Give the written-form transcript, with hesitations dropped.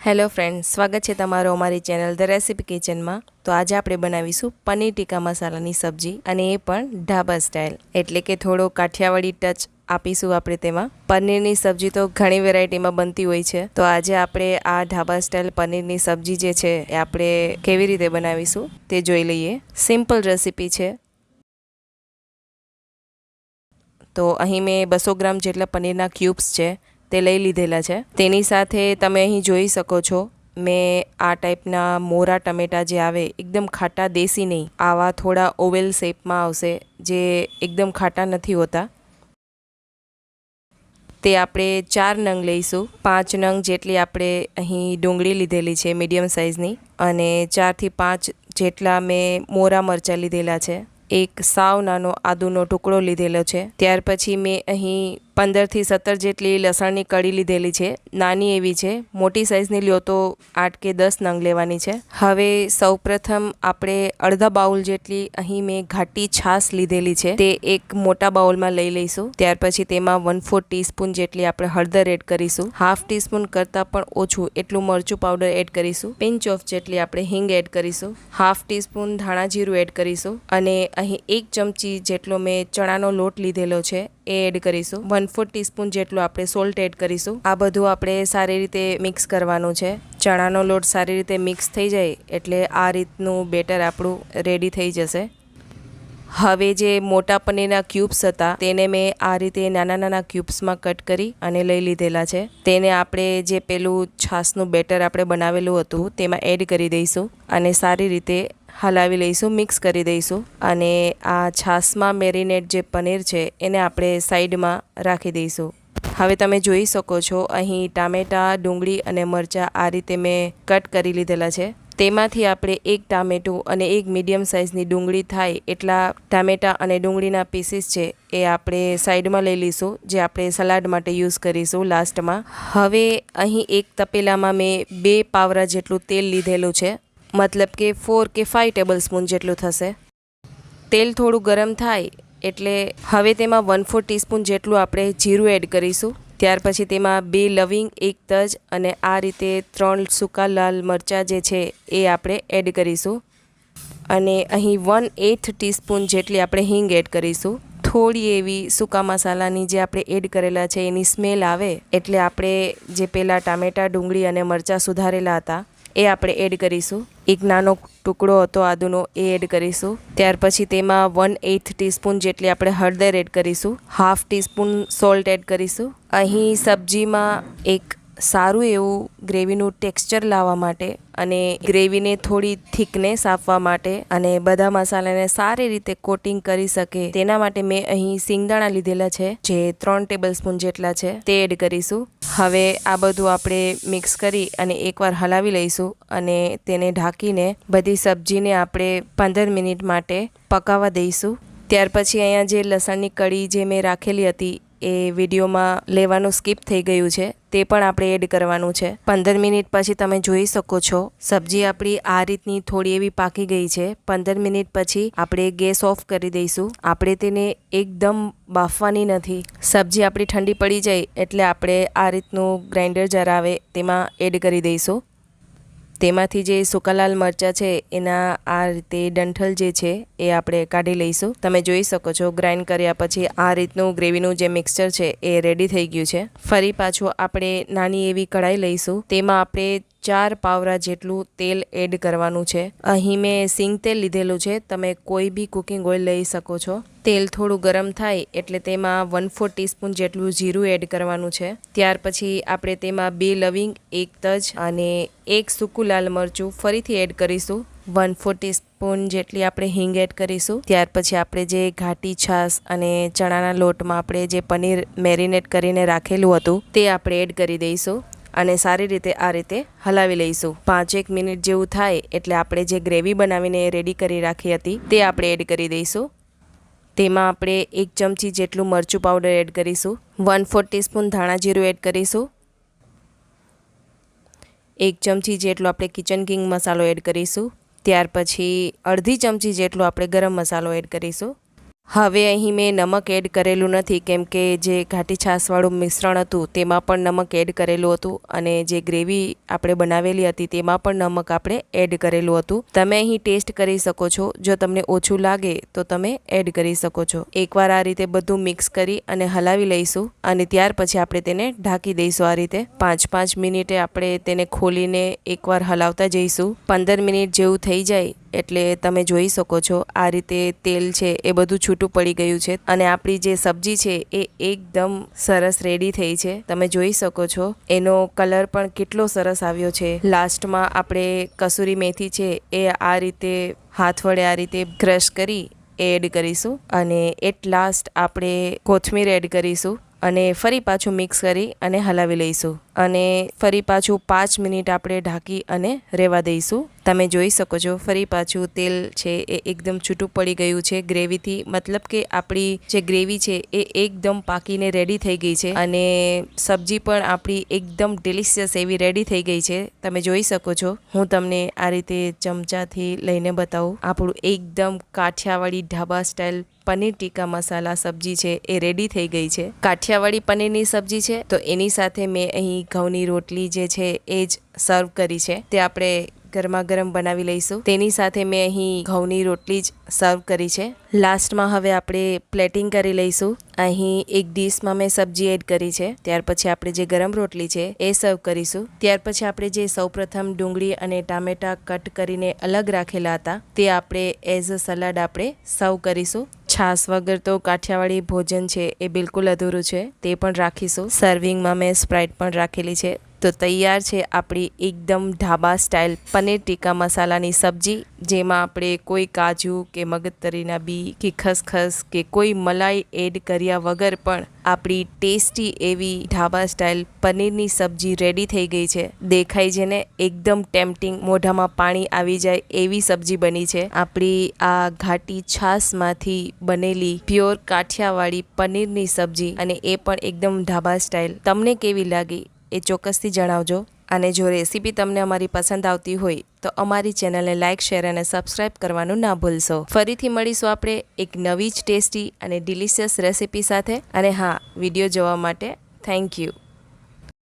Hello friends, સ્વાગત છે તમારો અમારી ચેનલ ધ રેસિપી કિચનમાં। તો આજે આપણે બનાવીશું પનીર ટીકા મસાલાની સબ્જી, અને એ પણ ઢાબા સ્ટાઇલ, એટલે કે થોડો કાઠિયાવાડી ટચ આપીશું આપણે તેમાં। પનીરની સબ્જી તો ઘણી વેરાયટીમાં બનતી હોય છે, તો આજે આપણે આ ઢાબા સ્ટાઇલ પનીરની સબ્જી જે છે એ આપણે કેવી રીતે બનાવીશું તે જોઈ લઈએ। સિમ્પલ રેસિપી છે। તો અહીં મેં 200 ગ્રામ જેટલા પનીરના ક્યુબ્સ છે તે લઈ લીધેલા છે। તેની સાથે તમે અહીં જોઈ શકો છો, મેં આ ટાઈપના મોરા ટમેટા જે આવે, એકદમ ખાટા દેશી નહીં, આવા થોડા ઓવેલ શેપમાં આવશે, જે એકદમ ખાટા નથી હોતા, તે આપણે 4 નંગ લઈશું। 5 નંગ જેટલી આપણે અહીં ડુંગળી લીધેલી છે મીડિયમ સાઇઝની, અને 4 થી 5 જેટલા મેં મોરા મરચાં લીધેલા છે। એક સાવ નાનો આદુનો ટુકડો લીધેલો છે। ત્યાર પછી મેં અહીં 15 થી 17 જેટલી લસણની કળી લીધેલી છે, નાની એવી છે। મોટી સાઇઝની લ્યો તો 8 કે 10 નંગ લેવાની છે। હવે સૌપ્રથમ આપણે અડધા બાઉલ જેટલી અહીં મેં ઘાટી છાશ લીધેલી છે, તે એક મોટા બાઉલમાં લઈ લઈશું। ત્યાર પછી તેમાં 1/4 ટીસ્પૂન જેટલી આપણે હળદર એડ કરીશું। હાફ ટીસ્પૂન કરતાં પણ ઓછું એટલું મરચું પાવડર એડ કરીશું। પિંચ ઓફ જેટલી આપણે હિંગ એડ કરીશું। હાફ ટીસ્પૂન ધાણા જીરું એડ કરીશું, અને અહીં 1 ચમચી જેટલો મેં ચણાનો લોટ લીધેલો છે એ એડ કરીશું। 1/4 ટીસ્પૂન જેટલું આપણે સોલ્ટ એડ કરીશું। આ બધું આપણે સારી રીતે મિક્સ કરવાનું છે। ચણાનો લોટ સારી રીતે મિક્સ થઈ જાય એટલે આ રીતનું બેટર આપણું રેડી થઈ જશે। હવે જે મોટા પનીરના ક્યુબ્સ હતા તેને મેં આ રીતે નાના નાના ક્યુબ્સમાં કટ કરી અને લઈ લીધેલા છે। તેને આપણે જે પેલું છાશનું બેટર આપણે બનાવેલું હતું તેમાં એડ કરી દઈશું, અને સારી રીતે હલાવી લઈશું, મિક્સ કરી દઈશું। અને આ છાશમાં મેરિનેટ જે પનીર છે એને આપણે સાઈડમાં રાખી દઈશું। હવે તમે જોઈ શકો છો, અહીં ટામેટાં, ડુંગળી અને મરચાં આ રીતે મેં કટ કરી લીધેલા છે। તેમાંથી આપણે 1 ટામેટું અને 1 મીડિયમ સાઇઝની ડુંગળી થાય એટલા ટામેટાં અને ડુંગળીના પીસીસ છે એ આપણે સાઈડમાં લઈ લઈશું, જે આપણે સલાડ માટે યુઝ કરીશું લાસ્ટમાં। હવે અહીં એક તપેલામાં મેં 2 પાવરા જેટલું તેલ લીધેલું છે, મતલબ કે 4 કે 5 ટેબલ સ્પૂન જેટલું થશે। તેલ થોડું ગરમ થાય એટલે હવે તેમાં 1/4 ટીસ્પૂન જેટલું આપણે જીરું એડ કરીશું। ત્યાર પછી તેમાં 2 લવિંગ, 1 તજ, અને આ રીતે 3 સૂકા લાલ મરચાં જે છે એ આપણે એડ કરીશું। અને અહીં 1/8 ટીસ્પૂન જેટલી આપણે હિંગ એડ કરીશું। થોડી એવી સૂકા મસાલાની જે આપણે એડ કરેલા છે એની સ્મેલ આવે એટલે આપણે જે પેલા ટામેટાં, ડુંગળી અને મરચાં સુધારેલા હતા એ આપણે એડ કરીશું। એક નાનો ટુકડો હતો આદુનો, એ એડ કરીશું। ત્યાર પછી તેમાં 1/8 ટીસ્પૂન જેટલી આપણે હળદર એડ કરીશું। હાફ ટીસ્પૂન સોલ્ટ એડ કરીશું। અહીં સબ્જીમાં એક સારું એવું ગ્રેવીનું ટેક્સચર લાવવા માટે અને ગ્રેવીને થોડી થિકનેસ આપવા માટે અને બધા મસાલાને સારી રીતે કોટિંગ કરી શકે તેના માટે મેં અહીં સિંગદાણા લીધેલા છે, જે 3 ટેબલ સ્પૂન જેટલા છે, તે એડ કરીશું। હવે આ બધું આપણે મિક્સ કરી અને એકવાર હલાવી લઈશું, અને તેને ઢાંકીને બધી સબ્જીને આપણે 15 મિનિટ માટે પકાવવા દઈશું। ત્યાર પછી અહીંયા જે લસણની કળી જે મેં રાખેલી હતી એ વિડીયોમાં લેવાનું સ્કીપ થઈ ગયું છે, તે પણ આપણે એડ કરવાનું છે। 15 મિનિટ પછી તમે જોઈ શકો છો, સબ્જી આપણી આ રીતની થોડી એવી પાકી ગઈ છે। 15 મિનિટ પછી આપણે ગેસ ઓફ કરી દઈશું। આપણે તેને એકદમ બાફવાની નથી, સબ્જી આપણી ઠંડી પડી જાય એટલે આપણે આ રીતનું ગ્રાઇન્ડર જાર આવે તેમાં એડ કરી દઈશું। તેમાંથી જે સૂકા લાલ મરચાં છે એના આ રીતે ડંઠલ જે છે એ આપણે કાઢી લઈશું। તમે જોઈ શકો છો, ગ્રાઇન્ડ કર્યા પછી આ રીતનું ગ્રેવીનું જે મિક્સચર છે એ રેડી થઈ ગયું છે। ફરી પાછું આપણે નાની એવી કઢાઈ લઈશું, તેમાં આપણે 4 પાવરા જેટલું તેલ એડ કરવાનું છે। અહીં મેં સિંગ તેલ લીધેલું છે, તમે કોઈ બી કુકિંગ ઓઇલ લઈ શકો છો। તેલ થોડું ગરમ થાય એટલે તેમાં 1/4 ટીસ્પૂન જેટલું જીરું એડ કરવાનું છે। ત્યાર પછી આપણે તેમાં 2 લવિંગ, 1 તજ અને 1 સૂકું લાલ મરચું ફરીથી એડ કરીશું। 1/4 ટીસ્પૂન જેટલી આપણે હિંગ એડ કરીશું। ત્યાર પછી આપણે જે ઘાટી છાશ અને ચણાના લોટમાં આપણે જે પનીર મેરિનેટ કરીને રાખેલું હતું તે આપણે એડ કરી દઈશું, અને સારી રીતે આ રીતે હલાવી લઈશું। 5-1 મિનિટ જેવું થાય એટલે આપણે જે ગ્રેવી બનાવીને રેડી કરી રાખી હતી તે આપણે એડ કરી દઈશું। તેમાં આપણે 1 ચમચી જેટલું મરચું પાવડર એડ કરીશું। 1/4 ટીસ્પૂન ધાણા જીરું એડ કરીશું। 1 ચમચી જેટલો આપણે કિચન કિંગ મસાલો એડ કરીશું। ત્યાર પછી અડધી ચમચી જેટલો આપણે ગરમ મસાલો એડ કરીશું। હવે અહીં મેં નમક એડ કરેલું નથી, કેમ કે જે ઘાટી છાશવાળું મિશ્રણ હતું તેમાં પણ નમક એડ કરેલું હતું અને જે ગ્રેવી આપણે બનાવેલી હતી તેમાં પણ નમક આપણે એડ કરેલું હતું. તમે અહીં ટેસ્ટ કરી શકો છો. જો તમને ઓછું લાગે તો તમે એડ કરી શકો છો. એકવાર આ રીતે બધું મિક્સ કરી અને હલાવી લઈશું અને ત્યાર પછી આપણે તેને ઢાંકી દઈશું. આ રીતે 5-5 મિનિટે આપણે તેને ખોલીને એકવાર હલાવતા જઈશું. 15 મિનિટ જેવું થઈ જાય એટલે તમે જોઈ શકો છો આ રીતે તેલ છે એ બધું છૂટું પડી ગયું છે અને આપણી જે સબ્જી છે એ એકદમ સરસ રેડી થઈ છે. તમે જોઈ શકો છો એનો કલર પણ કેટલો સરસ આવ્યો છે. લાસ્ટમાં આપણે કસૂરી મેથી છે એ આ રીતે હાથ વડે આ રીતે ક્રશ કરી એડ કરીશું અને એટ લાસ્ટ આપણે કોથમીર એડ કરીશું અને ફરી પાછું મિક્સ કરી અને હલાવી લઈશું અને ફરી પાછું 5 મિનિટ આપણે ઢાંકી અને રહેવા દઈશું. તમે જોઈ શકો છો ફરી પાછું તેલ છે એ એકદમ છૂટું પડી ગયું છે ગ્રેવીથી, મતલબ કે આપણી જે ગ્રેવી છે એ એકદમ પાકીને રેડી થઈ ગઈ છે અને સબ્જી પણ આપણી એકદમ ડિલિશિયસ એવી રેડી થઈ ગઈ છે. તમે જોઈ શકો છો. હું તમને આ રીતે ચમચાથી લઈને બતાવું. આપણું એકદમ કાઠિયાવાડી ઢાબા સ્ટાઇલ પનીર ટીકા મસાલા સબ્જી છે એ રેડી થઈ ગઈ છે. કાઠિયાવાડી પનીરની સબ્જી છે તો એની સાથે મેં અહીં ઘઉંની રોટલી જે છે એ જ સર્વ કરી છે. તે આપણે ગરમા ગરમ બનાવી લઈશું. તેની સાથે મેં અહીં ઘઉંની રોટલી જ સર્વ કરી છે. લાસ્ટમાં હવે આપણે પ્લેટિંગ કરી લઈશું. અહીં એક ડીશમાં મેં સબ્જી એડ કરી છે. ત્યાર પછી આપણે જે ગરમ રોટલી છે એ સર્વ કરીશું. ત્યાર પછી આપણે જે સૌપ્રથમ ડુંગળી અને ટામેટા કટ કરીને અલગ રાખેલા હતા તે આપણે એઝ અ સલાડ આપણે સર્વ કરીશું. છાશ વગર તો કાઠિયાવાડી ભોજન છે એ બિલકુલ અધૂરું છે, તે પણ રાખીશું. સર્વિંગમાં મેં સ્પ્રાઇટ પણ રાખેલી છે. તો તૈયાર છે આપણી એકદમ ઢાબા સ્ટાઇલ પનીર ટીકા મસાલાની સબ્જી, જેમાં આપણે કોઈ કાજુ કે મગજતરીના બી કે ખસખસ કે કોઈ મલાઈ એડ કર્યા વગર પણ આપણી ટેસ્ટી એવી ઢાબા સ્ટાઇલ પનીરની સબ્જી રેડી થઈ ગઈ છે. દેખાય છે ને એકદમ ટેમ્પટિંગ, મોઢામાં પાણી આવી જાય એવી સબ્જી બની છે. આપણી આ ઘાટી છાશમાંથી બનેલી પ્યોર કાઠિયાવાડી પનીરની સબ્જી અને એ પણ એકદમ ઢાબા સ્ટાઇલ. તમને કેવી લાગી એ ચોક્કસથી જણાવજો. અને જો રેસીપી તમને અમારી પસંદ આવતી હોય તો અમારી ચેનલને લાઇક, શેર અને સબસ્ક્રાઇબ કરવાનું ના ભૂલશો. ફરીથી મળીશું આપણે એક નવી જ ટેસ્ટી અને ડિલિશિયસ રેસીપી સાથે. અને હા, વિડીયો જોવા માટે થેન્ક યુ.